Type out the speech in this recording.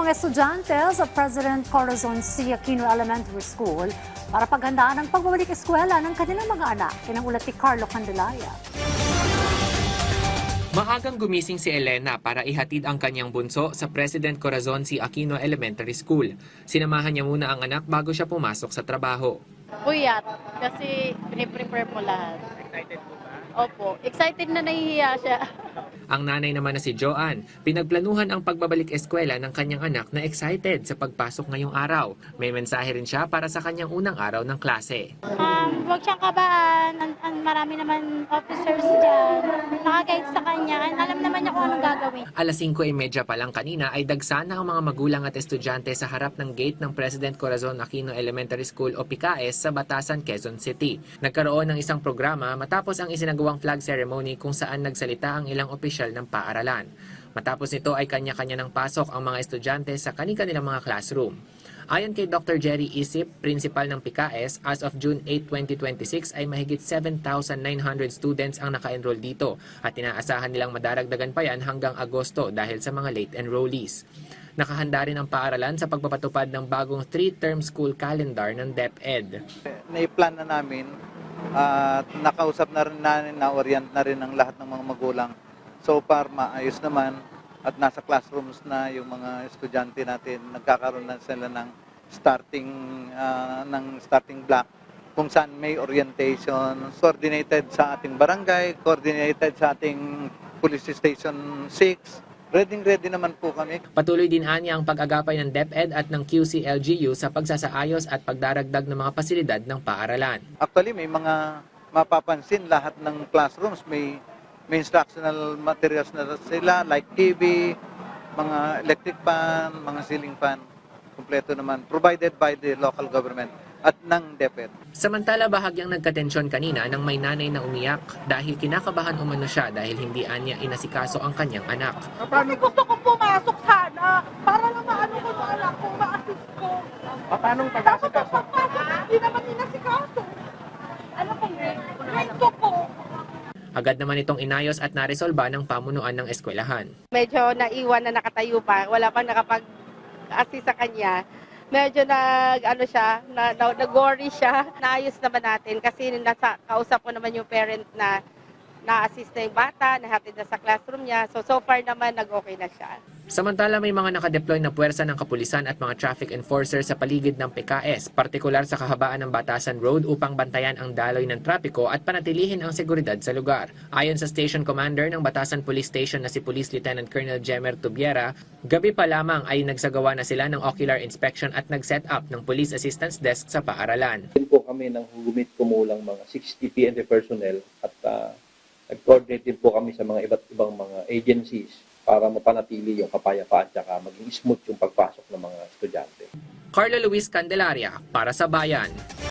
mga estudyante sa President Corazon C. Aquino Elementary School para paghandaan ang pagbabalik eskwela ng kanilang mga anak. Kinangulat ni Carlo Candelaria. Maagang gumising si Elena para ihatid ang kanyang bunso sa President Corazon C. Aquino Elementary School. Sinamahan niya muna ang anak bago siya pumasok sa trabaho. Puyat, kasi piniprepare mo lahat. Excited po ba? Opo, excited na nahihiya siya. Ang nanay naman na si Joanne, pinagplanuhan ang pagbabalik eskwela ng kanyang anak na excited sa pagpasok ngayong araw. May mensahe rin siya para sa kanyang unang araw ng klase. Huwag siyang kabaan. Marami naman officers dyan. Nakaguide sa kanya. Alam naman niya kung anong gagawin. Alas 5:30 pa lang kanina ay dagsa na ang mga magulang at estudyante sa harap ng gate ng President Corazon Aquino Elementary School o PICAES sa Batasan, Quezon City. Nagkaroon ng isang programa matapos ang isinagawang flag ceremony kung saan nagsalita ang ilang opisyal ng paaralan. Matapos nito ay kanya-kanya ng pasok ang mga estudyante sa kani-kanilang mga classroom. Ayon kay Dr. Jerry Isip, principal ng PICAES, as of June 8, 2026 ay mahigit 7,900 students ang naka-enroll dito at inaasahan nilang madaragdagan pa yan hanggang Agosto dahil sa mga late enrollees. Nakahanda rin ang paaralan sa pagpapatupad ng bagong 3-term school calendar ng DepEd. Naiplan na namin at nakausap na rin namin, na-orient na rin ang lahat ng mga magulang. So far, maayos naman. At nasa classrooms na yung mga estudyante natin, nagkakaroon na sila ng starting block kung saan may orientation, coordinated sa ating barangay, coordinated sa ating police station 6. Ready naman po kami. Patuloy din anya ang pag-agapay ng DepEd at ng QCLGU sa pagsasaayos at pagdaragdag ng mga pasilidad ng paaralan. Actually, may mga mapapansin lahat ng classrooms, may instructional materials na sila like TV, mga electric fan, mga ceiling fan. Kumpleto naman, provided by the local government at ng DepEd. Samantala, bahagyang nagkatensyon kanina nang may nanay na umiyak dahil kinakabahan umano siya dahil hindi anya inasikaso ang kanyang anak. Kasi gusto kong pumasok sana para lang maano ko sa anak ko, ma-assist ko. Paano pag-asikaso? Hindi naman inasikaso. Ano pong grade? Grade 2 po. Agad naman itong inayos at naresolba ng pamunuan ng eskwelahan. Medyo naiwan na nakatayo pa, wala pang nakapag-assist sa kanya. Medyo nag-worry siya. Naayos naman natin kasi kausap ko naman yung parent na na-assist na yung bata, nahatid na sa classroom niya. So far naman, nag-okay na siya. Samantala, may mga nakadeploy na puwersa ng kapulisan at mga traffic enforcer sa paligid ng PICAES, partikular sa kahabaan ng Batasan Road upang bantayan ang daloy ng trapiko at panatilihin ang seguridad sa lugar. Ayon sa Station Commander ng Batasan Police Station na si Police Lieutenant Colonel Jemer Tubiera, gabi pa lamang ay nagsagawa na sila ng ocular inspection at nag-set up ng Police Assistance Desk sa paaralan. Din po kami ng hugumit kumulang mga 60 PNP personnel at nag-coordinate din po kami sa mga iba't ibang mga agencies para mapanatili yung kapayapaan at maging smooth yung pagpasok ng mga estudyante. Carlo Luis Candelaria para sa Bayan.